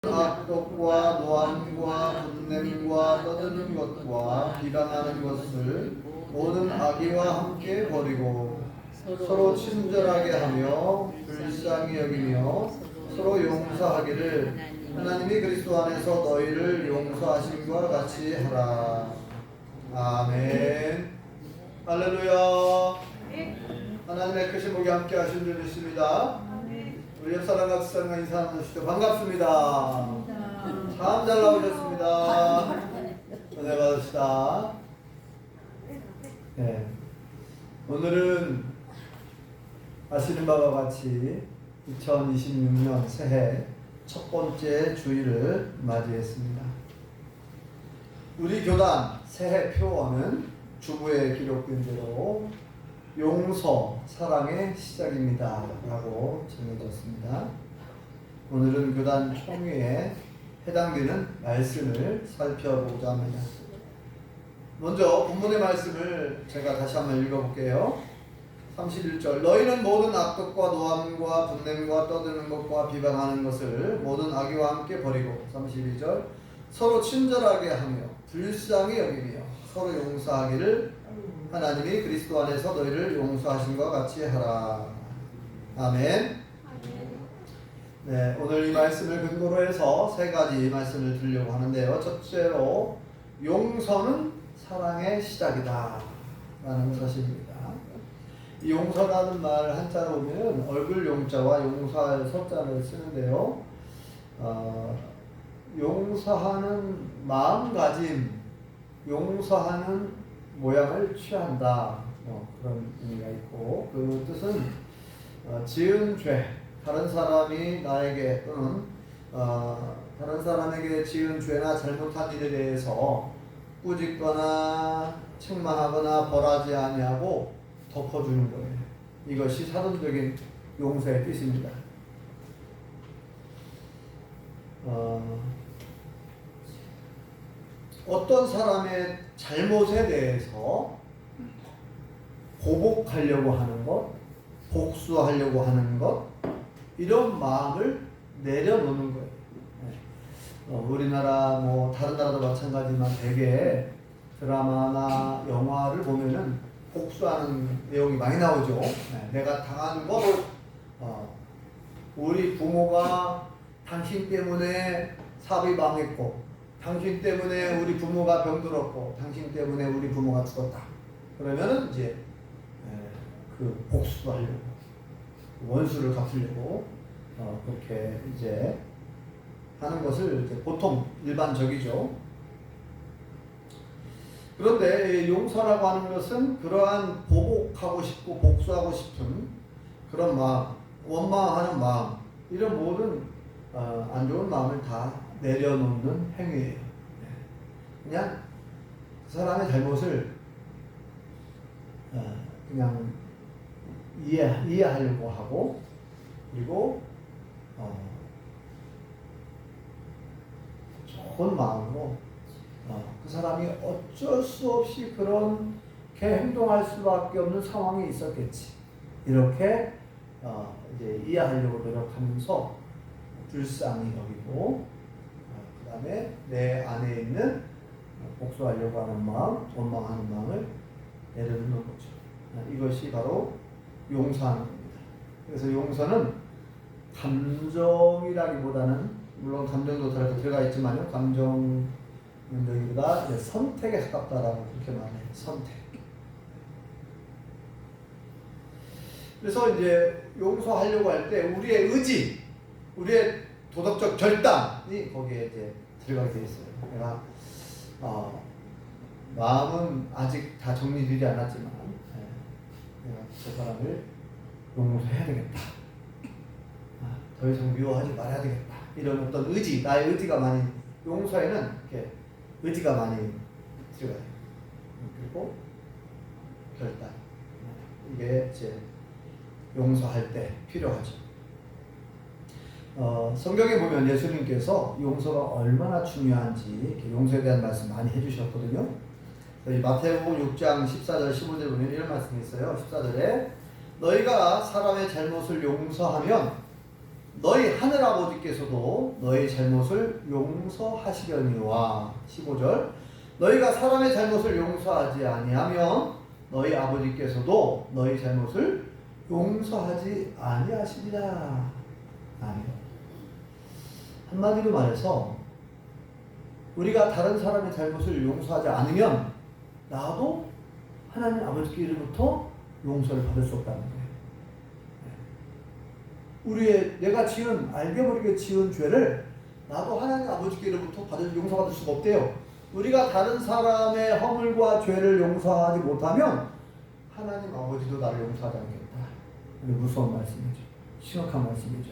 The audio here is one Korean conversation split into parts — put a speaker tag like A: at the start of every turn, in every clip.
A: 악독과 노함과 분냄과 떠드는 것과 비방하는 것을 모든 악의와 함께 버리고 서로 친절하게 하며 불쌍히 여기며 서로 용서하기를 하나님이 그리스도 안에서 너희를 용서하심과 같이 하라. 아멘. 할렐루야. 하나님의 크신 복이 함께 하신 줄 믿습니다. 우리 옆사람과 뒷사람과 인사 나누시죠. 반갑습니다. 참 잘 나오셨습니다. 은혜 받으시다. 네. 오늘은 아시는 바와 같이 2026년 새해 첫 번째 주일을 맞이했습니다. 우리 교단 새해 표어는 주부에 기록된 대로 용서, 사랑의 시작입니다 라고 정해졌습니다. 오늘은 교단 총회에 해당되는 말씀을 살펴보고자 합니다. 먼저 본문의 말씀을 제가 다시 한번 읽어볼게요. 31절 너희는 모든 악독과 노함과 분냄과 떠드는 것과 비방하는 것을 모든 악의와 함께 버리고 32절 서로 친절하게 하며 불쌍히 여기며 서로 용서하기를 하나님이 그리스도 안에서 너희를 용서하신과 같이 하라. 아멘. 네, 오늘 이 말씀을 근거로 해서 세 가지 말씀을 드리려고 하는데요. 첫째로 용서는 사랑의 시작이다 라는 사실입니다. 이 용서라는 말 한자로 보면 얼굴 용자와 용서할 서자를 쓰는데요. 용서하는 마음가짐, 용서하는 모양을 취한다. 그런 의미가 있고 그 뜻은 지은 죄, 다른 사람이 나에게 또는 다른 사람에게 지은 죄나 잘못한 일에 대해서 꾸짖거나 책망하거나 벌하지 아니하고 덮어주는 거예요. 이것이 사전적인 용서의 뜻입니다. 어떤 사람의 잘못에 대해서 보복하려고 하는 것, 복수하려고 하는 것, 이런 마음을 내려놓는 거예요. 우리나라 다른 나라도 마찬가지지만 대개 드라마나 영화를 보면은 복수하는 내용이 많이 나오죠. 내가 당한 것, 우리 부모가 당신 때문에 사업이 망했고, 당신 때문에 우리 부모가 병들었고, 당신 때문에 우리 부모가 죽었다. 그러면은 이제 그 복수하려고, 원수를 갚으려고 그렇게 이제 하는 것을 이제 보통 일반적이죠. 그런데 용서라고 하는 것은 그러한 보복하고 싶고 복수하고 싶은 그런 마음, 원망하는 마음, 이런 모든 안 좋은 마음을 다 내려놓는 행위예요. 그냥 그 사람의 잘못을 그냥 이해하려고 하고, 그리고 좋은 마음으로 그 사람이 어쩔 수 없이 그렇게 행동할 수밖에 없는 상황이 있었겠지, 이렇게 이제 이해하려고 노력하면서 불쌍히 여기고, 그 다음에 내 안에 있는 복수하려고 하는 마음, 원망하는 마음을 내려놓는 거죠. 이것이 바로 용서하는 겁니다. 그래서 용서는 감정이라기보다는, 물론 감정도 들어가 있지만요, 감정보다 선택에 가깝다라고 그렇게 말해요. 선택. 그래서 이제 용서하려고 할 때 우리의 의지, 우리의 도덕적 결단이 거기에 이제 들어가게 되어 있어요. 내가 마음은 아직 다 정리되지 않았지만 내가 저 사람을 용서해야 되겠다. 더 이상 미워하지 말아야 되겠다. 이런 어떤 의지, 나의 의지가 많이, 용서에는 이렇게 의지가 많이 들어가요. 그리고 결단. 이게 이제 용서할 때 필요하죠. 성경에 보면 예수님께서 용서가 얼마나 중요한지 용서에 대한 말씀 많이 해주셨거든요. 마태복음 6장 14절 15절 보면 이런 말씀이 있어요. 14절에 너희가 사람의 잘못을 용서하면 너희 하늘아버지께서도 너희 잘못을 용서하시려니와 15절 너희가 사람의 잘못을 용서하지 아니하면 너희 아버지께서도 너희 잘못을 용서하지 아니하시리라. 아멘. 한마디로 말해서 우리가 다른 사람의 잘못을 용서하지 않으면 나도 하나님 아버지께로부터 용서를 받을 수 없다는 거예요. 내가 알게 모르게 지은 죄를 나도 하나님 아버지께로부터 용서받을 수가 없대요. 우리가 다른 사람의 허물과 죄를 용서하지 못하면 하나님 아버지도 나를 용서하지 않겠다. 무서운 말씀이죠. 심각한 말씀이죠.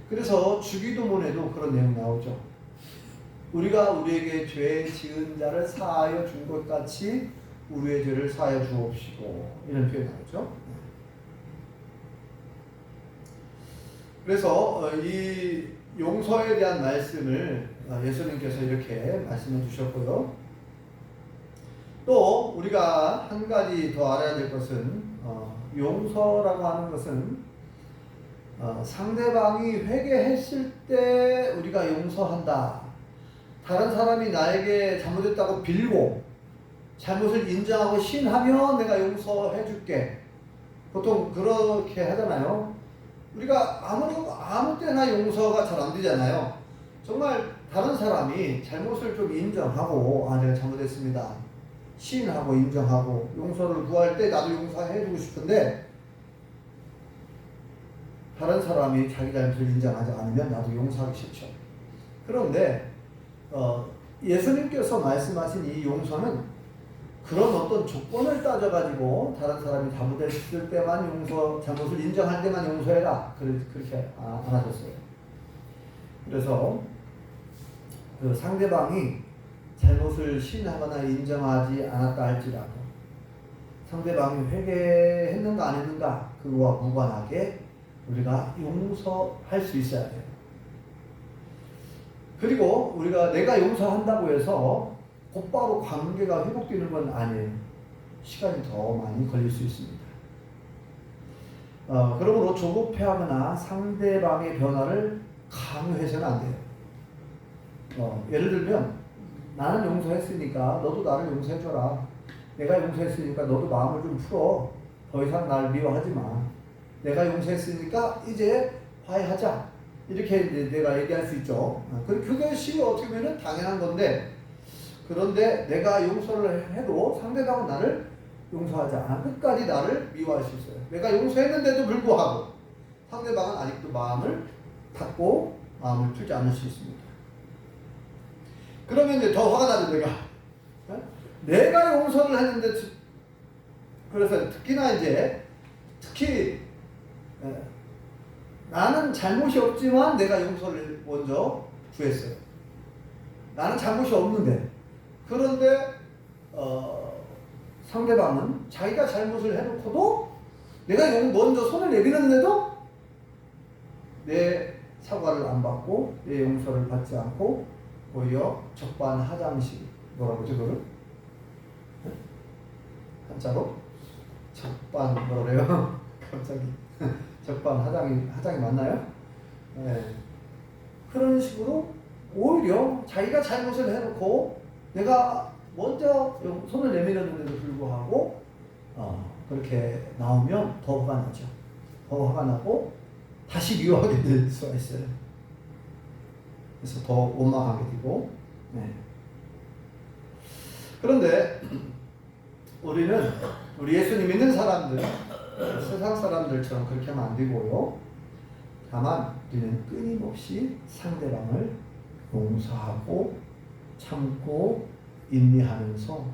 A: 그래서 주기도문에도 그런 내용이 나오죠. 우리가 우리에게 죄 지은 자를 사하여 준 것 같이 우리의 죄를 사하여 주옵시고, 이런 표현이 나오죠. 그래서 이 용서에 대한 말씀을 예수님께서 이렇게 말씀해 주셨고요. 또 우리가 한 가지 더 알아야 될 것은 용서라고 하는 것은 상대방이 회개했을 때 우리가 용서한다. 다른 사람이 나에게 잘못했다고 빌고 잘못을 인정하고 신하면 내가 용서해 줄게. 보통 그렇게 하잖아요. 우리가 아무 때나 용서가 잘 안 되잖아요. 정말 다른 사람이 잘못을 좀 인정하고 내가 잘못했습니다. 시인하고 인정하고 용서를 구할 때 나도 용서해 주고 싶은데 다른 사람이 자기 잘못을 인정하지 않으면 나도 용서하기 싫죠. 그런데 예수님께서 말씀하신 이 용서는 그런 어떤 조건을 따져가지고 다른 사람이 잘못했을 때만 잘못을 인정할 때만 용서해라. 그렇게 안 하셨어요. 그래서 그 상대방이 잘못을 시인하거나 인정하지 않았다 할지라도 상대방이 회개했는가 안 했는가 그거와 무관하게 우리가 용서할 수 있어야 돼요. 그리고 내가 용서한다고 해서 곧바로 관계가 회복되는 건 아니에요. 시간이 더 많이 걸릴 수 있습니다. 그러므로 조급해하거나 상대방의 변화를 강요해서는 안 돼요. 예를 들면 나는 용서했으니까 너도 나를 용서해줘라. 내가 용서했으니까 너도 마음을 좀 풀어. 더 이상 날 미워하지 마. 내가 용서했으니까 이제 화해하자. 이렇게 내가 얘기할 수 있죠. 그것이 어떻게 보면 당연한 건데, 그런데 내가 용서를 해도 상대방은 나를 용서하지 않아. 끝까지 나를 미워할 수 있어요. 내가 용서했는데도 불구하고 상대방은 아직도 마음을 닫고 마음을 풀지 않을 수 있습니다. 그러면 이제 더 화가 나죠, 내가 용서를 했는데, 그래서 특히 나는 잘못이 없지만 내가 용서를 먼저 구했어요. 나는 잘못이 없는데, 그런데 상대방은 자기가 잘못을 해놓고도 내가 먼저 손을 내밀었는데도 내 사과를 안 받고 내 용서를 받지 않고 오히려 적반하장식, 뭐라고 그러죠 그거를? 한자로? 뭐래요? 갑자기 적반하장이 맞나요? 네. 그런 식으로 오히려 자기가 잘못을 해놓고 내가 먼저 손을 내밀었는데도 불구하고 그렇게 나오면 더 화가 나죠. 더 화가 나고 다시 미워하게 될 수가 있어요. 그래서 더 원망하게 되고. 네. 그런데 우리 예수님 믿는 사람들, 세상 사람들처럼 그렇게 하면 안 되고요. 다만 우리는 끊임없이 상대방을 용서하고 참고 인내하면서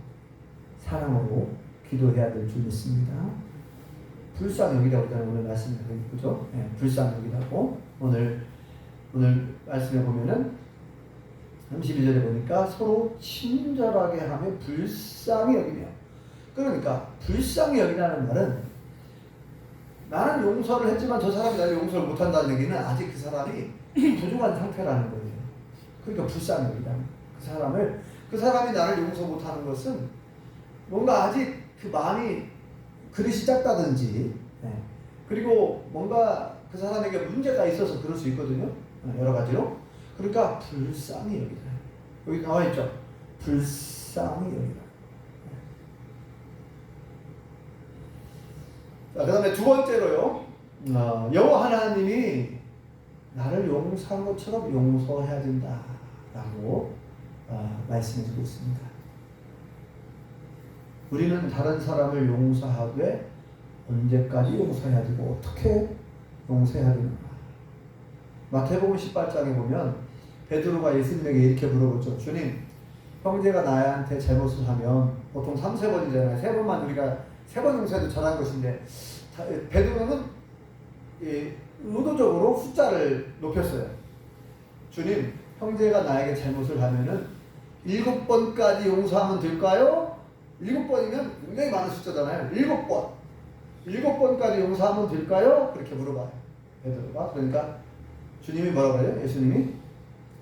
A: 사랑으로 기도해야 될 줄 믿습니다. 불쌍히 여기라고 오늘 말씀에 보죠. 네, 불쌍히 여기라고 오늘 말씀에 보면은 32절에 보니까 서로 친절하게 하며 불쌍히 여기며. 그러니까 불쌍히 여기라는 말은 나는 용서를 했지만 저 사람이 나를 용서를 못한다는 얘기는 아직 그 사람이 부족한 상태라는 거예요. 그러니까 불쌍히 여기라는 그 사람이 나를 용서 못하는 것은 뭔가 아직 그 마음이 그릇이 작다든지, 그리고 뭔가 그 사람에게 문제가 있어서 그럴 수 있거든요. 여러 가지로. 그러니까 불쌍히 여기다. 여기 나와 있죠. 불쌍히 여기다. 자, 그 다음에 두 번째로요. 여호와 하나님이 나를 용서한 것처럼 용서해야 된다라고 말씀해주고 있습니다. 우리는 다른 사람을 용서하되 언제까지 용서해야 되고 어떻게 용서해야 되는가? 마태복음 18장에 보면 베드로가 예수님에게 이렇게 물어보죠. 주님, 형제가 나한테 잘못을 하면 보통 3-3번이잖아요. 3번만 우리가 3번 용서해도 잘한 것인데 베드로는 의도적으로 숫자를 높였어요. 주님, 형제가 나에게 잘못을 하면은 7번까지 용서하면 될까요? 7번이면 굉장히 많은 숫자잖아요. 7번. 7번까지 용서하면 될까요? 그렇게 물어봐요. 베드로가. 그러니까 주님이 뭐라고 그래요? 예수님이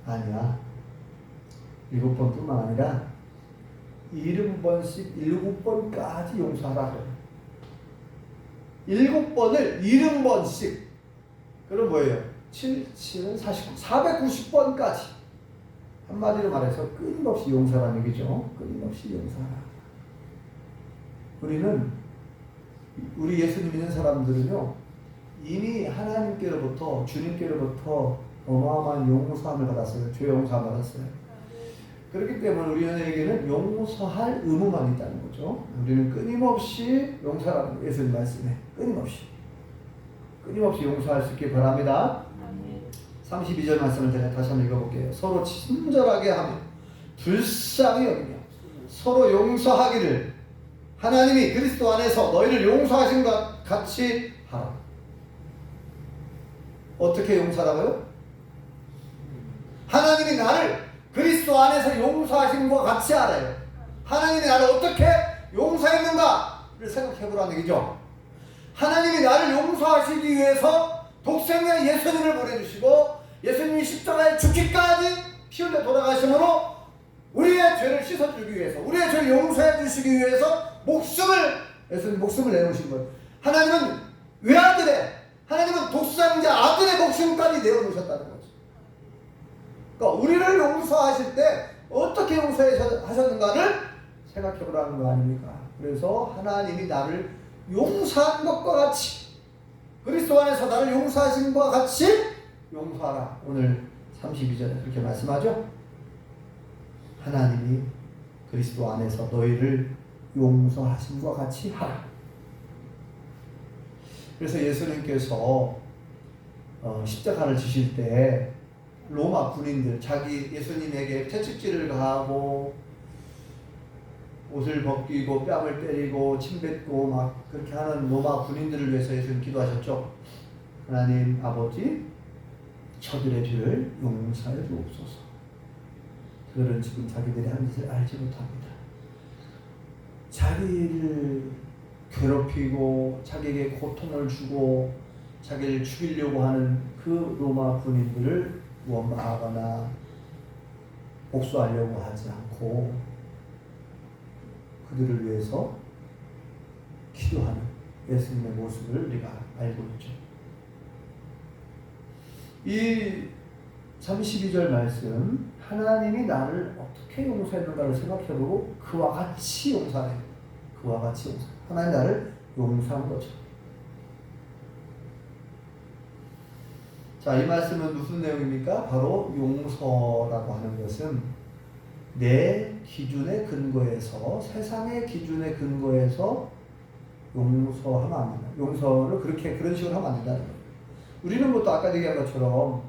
A: 아니야. 7번뿐만 아니라 70번씩 7번까지 용서하라 그래요. 7번을 70번씩. 그럼 뭐예요? 7은 40, 490번까지. 한마디로 말해서 끊임없이 용서라는 얘기죠. 끊임없이 용서하라. 우리 예수 믿는 사람들은요, 이미 하나님께로부터, 주님께로부터 어마어마한 용서함을 받았어요. 죄 용서함을 받았어요. 그렇기 때문에 우리에게는 용서할 의무만 있다는 거죠. 우리는 끊임없이 용서라는 거예요. 예수님 말씀에. 끊임없이 용서할 수 있길 바랍니다. 32절 말씀을 제가 다시 한번 읽어볼게요. 서로 친절하게 하며 불쌍히 여기며 서로 용서하기를 하나님이 그리스도 안에서 너희를 용서하신 것 같이 하라. 어떻게 용서하라고요? 하나님이 나를 그리스도 안에서 용서하신 것 같이 하래요. 하나님이 나를 어떻게 용서했는가를 생각해보라는 얘기죠. 하나님이 나를 용서하시기 위해서 독생자 예수님을 보내주시고 예수님이 십자가에 죽기까지 피 흘려 돌아가심으로 우리의 죄를 씻어주기 위해서, 우리의 죄를 용서해 주시기 위해서 예수님 목숨을 내놓으신 거예요. 하나님은 하나님은 독생자 아들의 목숨까지 내어놓으셨다는 거죠. 그러니까 우리를 용서하실 때 어떻게 용서하셨는가를 생각해보라는 거 아닙니까? 그래서 하나님이 나를 용서한 것과 같이, 그리스도 안에서 나를 용서하신 것과 같이 용서하라. 오늘 32절에 그렇게 말씀하죠. 하나님이 그리스도 안에서 너희를 용서하신 것과 같이 하라. 그래서 예수님께서 십자가를 지실 때 로마 군인들, 예수님에게 채찍질을 가하고 옷을 벗기고 뺨을 때리고 침 뱉고 막 그렇게 하는 로마 군인들을 위해서 예수님 기도하셨죠. 하나님 아버지, 저들의 죄를 용서해 주옵소서. 그들은 지금 자기들이 한 짓을 알지 못합니다. 자기를 괴롭히고 자기에게 고통을 주고 자기를 죽이려고 하는 그 로마 군인들을 원망하거나 복수하려고 하지 않고 그들을 위해서 기도하는 예수님의 모습을 우리가 알고 있죠. 이 32절 말씀, 하나님이 나를 어떻게 용서했는가를 생각해보고 그와 같이 용서해. 그와 같이 용서. 하나님 나를 용서한 거죠. 자, 이 말씀은 무슨 내용입니까? 바로 용서라고 하는 것은 내 기준의 근거에서, 세상의 기준의 근거에서 용서하면 안 된다. 용서를 그런 식으로 하면 안 된다는 거예요. 우리는 또 아까 얘기한 것처럼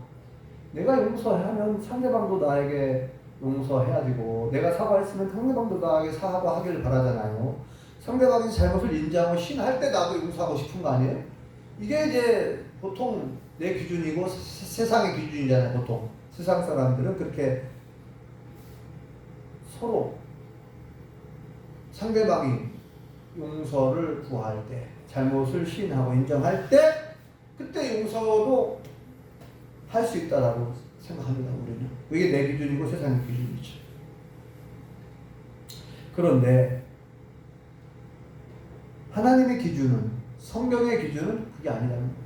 A: 내가 용서하면 상대방도 나에게 용서해야 되고, 내가 사과했으면 상대방도 나에게 사과하기를 바라잖아요. 상대방이 잘못을 인정하고 신할 때 나도 용서하고 싶은 거 아니에요? 이게 이제 보통 내 기준이고 세상의 기준이잖아요. 보통 세상 사람들은 그렇게 서로 상대방이 용서를 구할 때, 잘못을 시인하고 인정할 때, 그때 용서도 할 수 있다라고 생각합니다. 우리는 이게 내 기준이고 세상의 기준이죠. 그런데 하나님의 기준은, 성경의 기준은 그게 아니라는 거예요.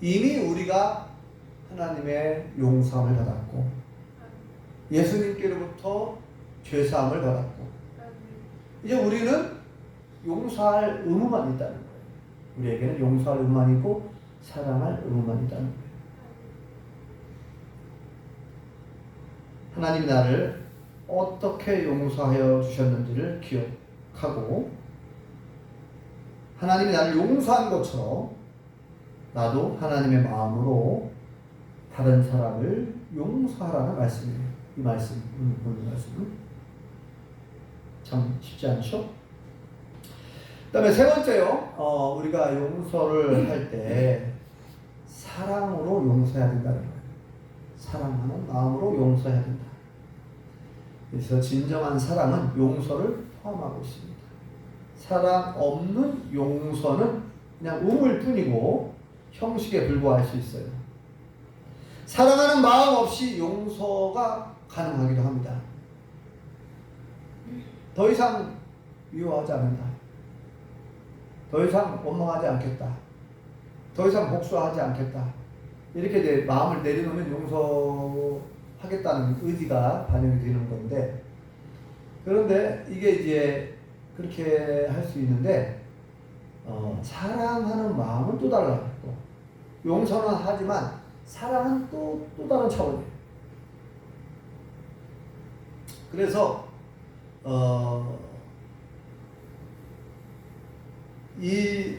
A: 이미 우리가 하나님의 용서함을 받았고 예수님께로부터 죄사함을 받았고 이제 우리는 용서할 의무만 있다는 거예요. 우리에게는 용서할 의무만 있고 사랑할 의무만 있다는 거예요. 하나님이 나를 어떻게 용서하여 주셨는지를 기억하고 하나님이 나를 용서한 것처럼 나도 하나님의 마음으로 다른 사람을 용서하라는 말씀이에요. 이 말씀, 오늘 말씀은 참 쉽지 않죠? 그 다음에 세 번째요. 우리가 용서를 할 때 사랑으로 용서해야 된다는 거예요. 사랑하는 마음으로 용서해야 된다. 그래서 진정한 사랑은 용서를 포함하고 있습니다. 사랑 없는 용서는 그냥 의무일 뿐이고 형식에 불과할 수 있어요. 사랑하는 마음 없이 용서가 가능하기도 합니다. 더 이상 미워하지 않는다. 더 이상 원망하지 않겠다. 더 이상 복수하지 않겠다. 이렇게 내 마음을 내려놓으면 용서하겠다는 의지가 반영이 되는 건데, 그런데 이게 이제 그렇게 할 수 있는데 사랑하는 마음은 또 달라요. 또 용서는 하지만 사랑은 또 다른 차원이에요. 그래서 이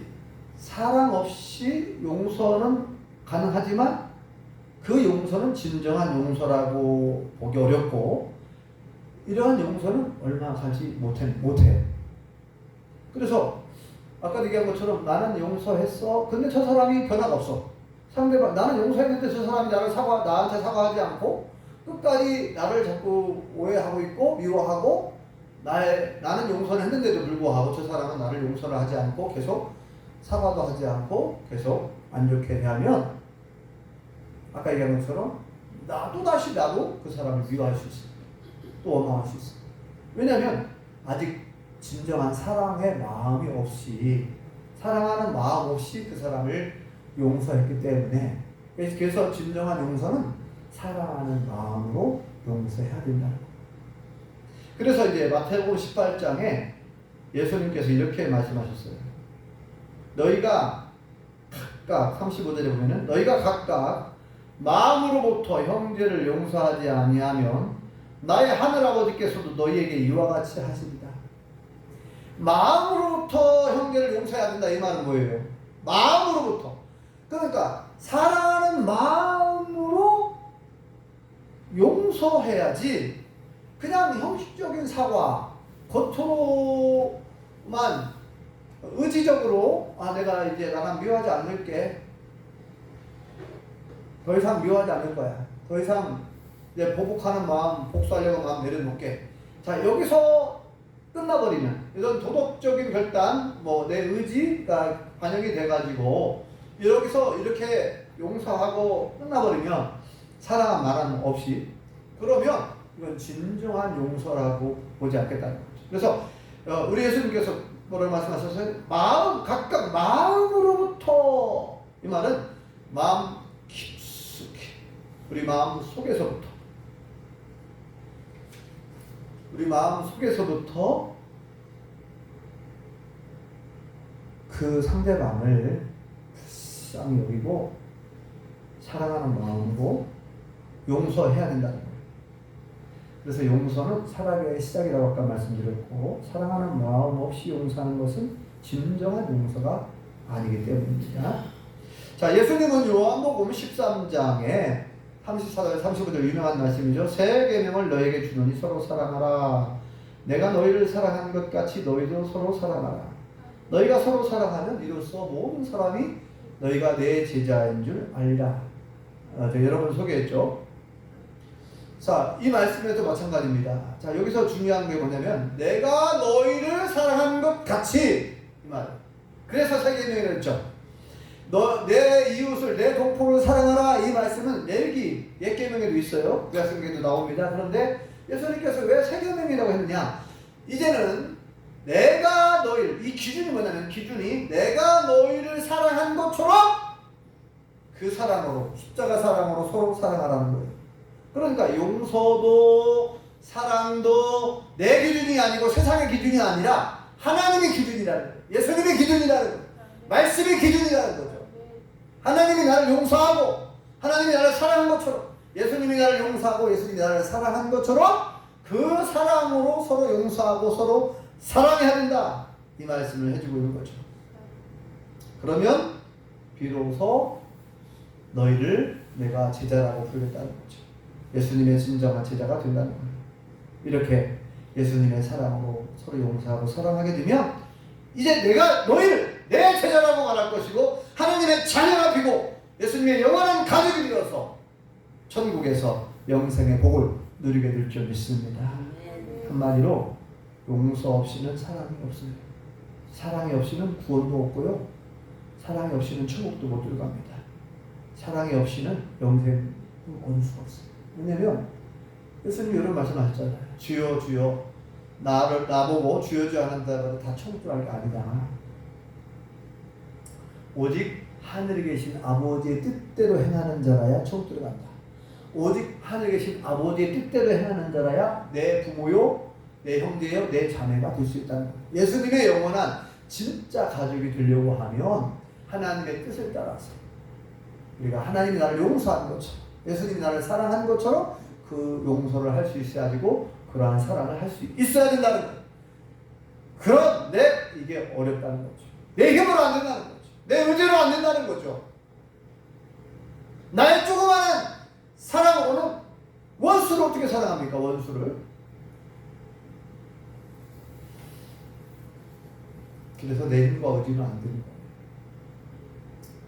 A: 사랑 없이 용서는 가능하지만 그 용서는 진정한 용서라고 보기 어렵고 이러한 용서는 얼마 가지 못해. 그래서 아까 얘기한 것처럼 나는 용서했어. 근데 저 사람이 변화가 없어. 상대방 나는 용서했는데 저 사람이 나한테 사과하지 않고 끝까지 나를 자꾸 오해하고 있고 미워하고 나는 용서를 했는데도 불구하고 저 사람은 나를 용서를 하지 않고 계속 사과도 하지 않고 계속 안 좋게 대하면 아까 얘기한 것처럼 나도 그 사람을 미워할 수 있어. 또 원망할 수 있어. 왜냐하면 아직 진정한 사랑의 마음이 없이 사랑하는 마음 없이 그 사람을 용서했기 때문에 그래서 진정한 용서는 사랑하는 마음으로 용서해야 된다는 거예요. 그래서 이제 마태복음 18장에 예수님께서 이렇게 말씀하셨어요. 너희가 각각 35절에 보면은 너희가 각각 마음으로부터 형제를 용서하지 아니하면 나의 하늘 아버지께서도 너희에게 이와 같이 하십니다. 마음으로부터 형제를 용서해야 된다 이 말은 뭐예요? 마음으로부터. 그러니까 사랑하는 마음으로 용서해야지 그냥 형식적인 사과 겉으로만 의지적으로 내가 이제 나랑 미워하지 않을게. 더 이상 미워하지 않을 거야. 더 이상 이제 보복하는 마음, 복수하려고 마음 내려놓게. 자, 여기서 끝나버리면 이런 도덕적인 결단, 내 의지가 반영이 돼가지고 여기서 이렇게 용서하고 끝나버리면 사랑한 말은 없이 그러면 이건 진정한 용서라고 보지 않겠다는 거죠. 그래서 우리 예수님께서 뭐라고 말씀하셨어요? 각각 마음으로부터 이 말은 마음 깊숙이 우리 마음 속에서부터 그 상대방을 불쌍히 여기고 사랑하는 마음으로 용서해야 된다는 거예요. 그래서 용서는 사랑의 시작이라고 아까 말씀드렸고 사랑하는 마음 없이 용서하는 것은 진정한 용서가 아니기 때문입니다. 자, 예수님은 요한복음 13장에 34절 35절 유명한 말씀이죠. 새 계명을 너에게 주노니 서로 사랑하라. 내가 너희를 사랑한 것 같이 너희도 서로 사랑하라. 너희가 서로 사랑하면 이로써 모든 사람이 너희가 내 제자인 줄 알리라. 여러 번 소개했죠. 자, 이 말씀에도 마찬가지입니다. 자, 여기서 중요한 게 뭐냐면 내가 너희를 사랑한 것 같이 이 말. 그래서 새 계명이라고 했죠. 내 이웃을 내 동포를 사랑하라 이 말씀은 레위기 옛 계명에도 있어요. 구약성경에도 나옵니다. 그런데 예수님께서 왜 새 계명이라고 했느냐? 이제는 내가 너희를 이 기준이 뭐냐면 기준이 내가 너희를 사랑한 것처럼 그 사랑으로, 십자가 사랑으로 서로 사랑하라는 거예요. 그러니까 용서도 사랑도 내 기준이 아니고 세상의 기준이 아니라 하나님의 기준이라는 거예요. 예수님의 기준이라는 거예요. 말씀의 기준이라는 거죠. 하나님이 나를 용서하고 하나님이 나를 사랑한 것처럼, 예수님이 나를 용서하고 예수님이 나를 사랑한 것처럼 그 사랑으로 서로 용서하고 서로 사랑해야 된다, 이 말씀을 해주고 있는 거죠. 그러면 비로소 너희를 내가 제자라고 부르겠다는 거죠. 예수님의 진정한 제자가 된다는 거예요. 이렇게 예수님의 사랑으로 서로 용서하고 사랑하게 되면 이제 내가 너희를 내 제자라고 말할 것이고 하나님의 자녀가 되고 예수님의 영원한 가족이 되어서 천국에서 영생의 복을 누리게 될 줄 믿습니다. 한마디로 용서 없이는 사랑이 없습니다. 사랑이 없이는 구원도 없고요, 사랑이 없이는 천국도 못 들어갑니다. 사랑이 없이는 영생을 얻을 수가 없어요. 왜냐면 예수님이 이런 말씀하셨잖아요. 주여 주여 나보고 주여 주여 한다고 다 천국 들어갈 게 아니다. 오직 하늘에 계신 아버지의 뜻대로 행하는 자라야 천국 들어간다. 오직 하늘에 계신 아버지의 뜻대로 행하는 자라야 내 부모요, 내 형제요, 내 자매가 될 수 있다는 거예요. 예수님의 영원한 진짜 가족이 되려고 하면 하나님의 뜻을 따라서 우리가 하나님이 나를 용서한 것처럼, 예수님이 나를 사랑한 것처럼 그 용서를 할 수 있어야지고 그러한 사랑을 할 수 있어야 된다는 거예요. 그런데 이게 어렵다는 거죠. 내 힘으로 안 된다는 거죠. 내 의지로 안 된다는 거죠. 나의 조그마한 사랑으로는 원수를 어떻게 사랑합니까? 원수를. 그래서 내 힘과 의지는 안 되는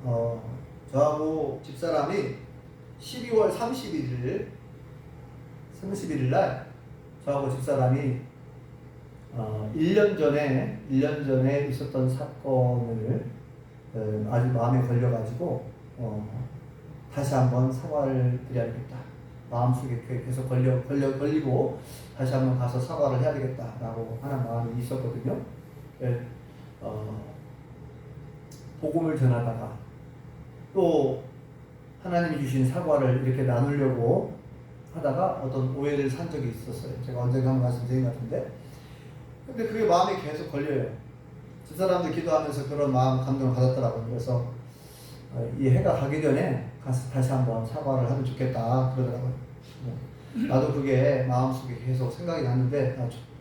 A: 거예요. 저하고 집사람이 12월 31일 날 저하고 집사람이 1년 전에 있었던 사건을 아주 마음에 걸려가지고 다시 한번 사과를 드려야겠다. 마음속에 계속 걸리고 다시 한번 가서 사과를 해야 되겠다라고 하는 마음이 있었거든요. 복음을 전하다가 또 하나님이 주신 사과를 이렇게 나누려고 하다가 어떤 오해를 산 적이 있었어요. 제가 언젠가 한번 말씀드린 것 같은데, 근데 그게 마음에 계속 걸려요. 그 사람들 기도하면서 그런 마음 감동을 받았더라고요. 그래서 이 해가 가기 전에 가서 다시 한번 사과를 하면 좋겠다 그러더라고요. 나도 그게 마음속에 계속 생각이 났는데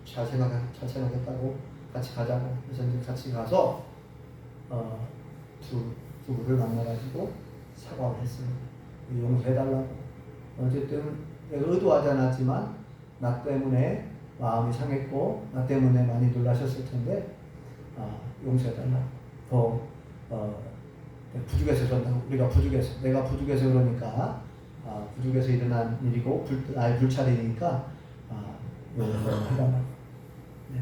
A: 잘 생각했다고 같이 가자고. 그래서 이제 같이 가서 두 분을 만나가지고 사과를 했습니다. 용서해달라고. 어쨌든 내가 의도하지 않았지만 나 때문에 마음이 상했고 나 때문에 많이 놀라셨을 텐데 용서해달라고. 더 부족해서 그런다고. 우리가 부족해서, 내가 부족해서 그러니까 부족해서 일어난 일이고 나의 불찰이니까 용서해달라고. 네.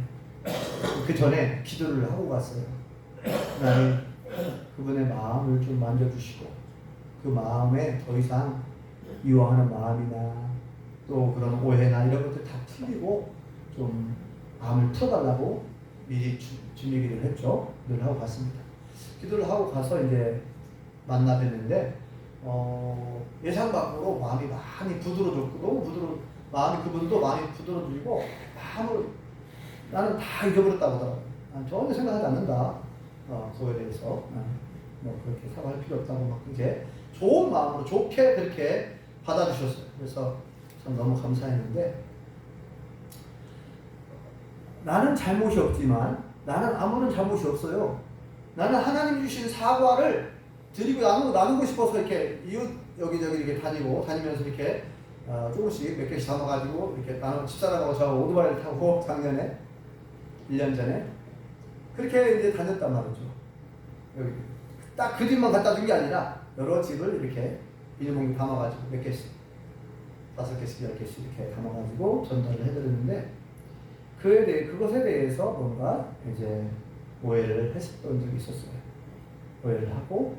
A: 그 전에 기도를 하고 갔어요. 하나님, 그분의 마음을 좀 만져주시고 그 마음에 더 이상 미워하는 마음이나 또 그런 오해나 이런 것들 다 풀리고 좀 마음을 풀어달라고 미리 준비기를 했죠. 늘 하고 갔습니다. 기도를 하고 가서 이제 만나 뵀는데 예상 밖으로 마음이 많이 부드러워졌고, 너무 마음이, 그분도 많이 부드러워지고 마음을 나는 다 잊어버렸다고 하더라고요. 전혀 생각하지 않는다. 그거에 대해서 뭐 그렇게 사과할 필요 없다고 막 이제 좋은 마음으로 좋게 그렇게 받아주셨어요. 그래서 참 너무 감사했는데, 나는 잘못이 없지만 나는 아무런 잘못이 없어요. 나는 하나님 주신 사과를 드리고 나누고 싶어서 이렇게 이웃 여기저기 이렇게 다니면서 이렇게 조금씩 몇 개씩 담아가지고 이렇게 집사람하고 저 오토바이를 타고 작년에 1년 전에 그렇게 이제 다녔단 말이죠. 여기 딱 그 집만 갖다 준 게 아니라 여러 집을 이렇게 비닐봉지 담아가지고 몇 개씩 5개씩 10개씩 이렇게 담아가지고 전달을 해드렸는데, 그것에 대해서 뭔가 이제 오해를 했었던 적이 있었어요. 오해를 하고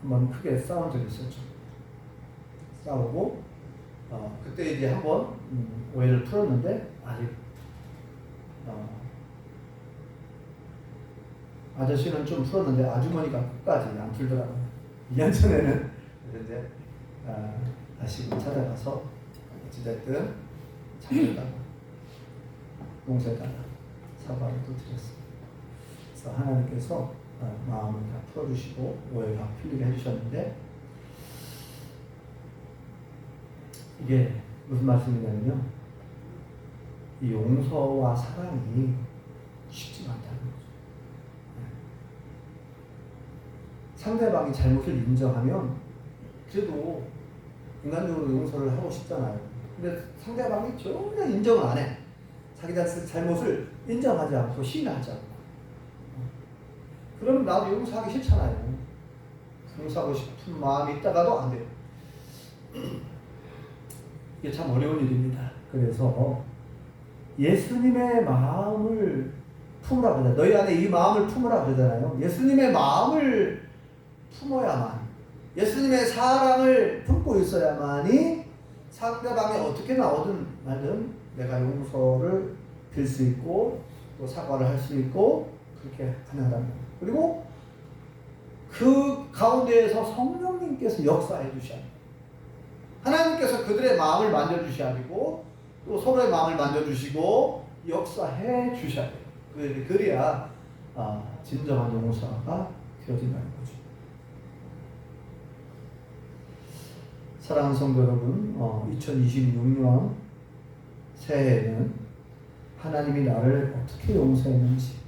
A: 한번 크게 싸운 적이 있었죠. 싸우고 그때 이제 한번 오해를 풀었는데 아직 아저씨는 좀 풀었는데 아주머니가 끝까지 안 풀더라고요. 2년 전에는 이제 다시 찾아가서 어찌됐든 참여해달라, 용서해달라 사과를 또 드렸습니다. 그래서 하나님께서 마음을 다 풀어주시고 오해가 풀리게 해주셨는데, 이게 무슨 말씀이냐면요, 이 용서와 사랑이 쉽지가 않다는 거죠. 상대방이 잘못을 인정하면 그래도 인간적으로 용서를 하고 싶잖아요. 근데 상대방이 전혀 인정을 안 해. 자기 자신의 잘못을 인정하지 않고 시인하지 않고. 그러면 나도 용서하기 싫잖아요. 용서하고 싶은 마음이 있다가도 안 돼요. 이게 참 어려운 일입니다. 그래서 예수님의 마음을 품으라 그러잖아요. 너희 안에 이 마음을 품으라 그러잖아요. 예수님의 마음을 품어야만, 예수님의 사랑을 품고 있어야만이 상대방이 어떻게 나오든 말든 내가 용서를 빌 수 있고 또 사과를 할 수 있고 그렇게 가능하다는 거예요. 그리고 그 가운데에서 성령님께서 역사해 주셔야 돼요. 하나님께서 그들의 마음을 만져주셔야 되고 또 서로의 마음을 만져주시고 역사해 주셔야 돼요. 그래야 진정한 용서가 되어진다는 거죠. 사랑하는 성도 여러분, 2026년 새해에는 하나님이 나를 어떻게 용서했는지,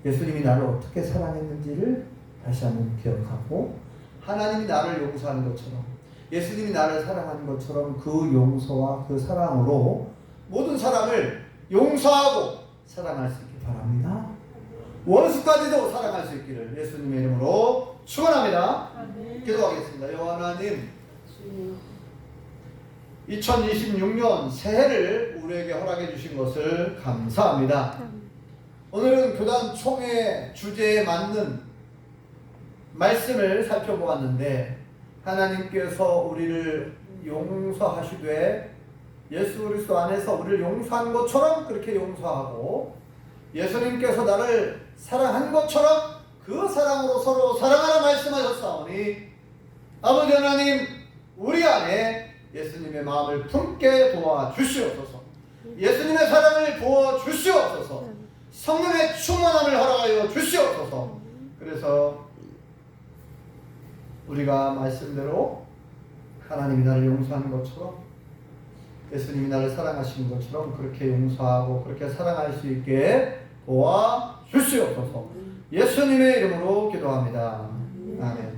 A: 예수님이 나를 어떻게 사랑했는지를 다시 한번 기억하고, 하나님이 나를 용서하는 것처럼, 예수님이 나를 사랑하는 것처럼 그 용서와 그 사랑으로 모든 사람을 용서하고 사랑할 수 있길 바랍니다. 원수까지도 사랑할 수 있기를 예수님의 이름으로 축원합니다. 기도하겠습니다. 여호와 하나님, 2026년 새해를 우리에게 허락해 주신 것을 감사합니다. 오늘은 교단 총회 주제에 맞는 말씀을 살펴보았는데, 하나님께서 우리를 용서하시되 예수 그리스도 안에서 우리를 용서한 것처럼 그렇게 용서하고, 예수님께서 나를 사랑한 것처럼 그 사랑으로 서로 사랑하라 말씀하셨사오니, 아버지 하나님, 우리 안에 예수님의 마음을 품게 도와주시옵소서. 예수님의 사랑을 부어주시옵소서. 성령의 충만함을 허락하여 주시옵소서. 그래서 우리가 말씀대로 하나님이 나를 용서하는 것처럼, 예수님이 나를 사랑하시는 것처럼 그렇게 용서하고 그렇게 사랑할 수 있게 도와주시옵소서. 예수님의 이름으로 기도합니다. 아멘.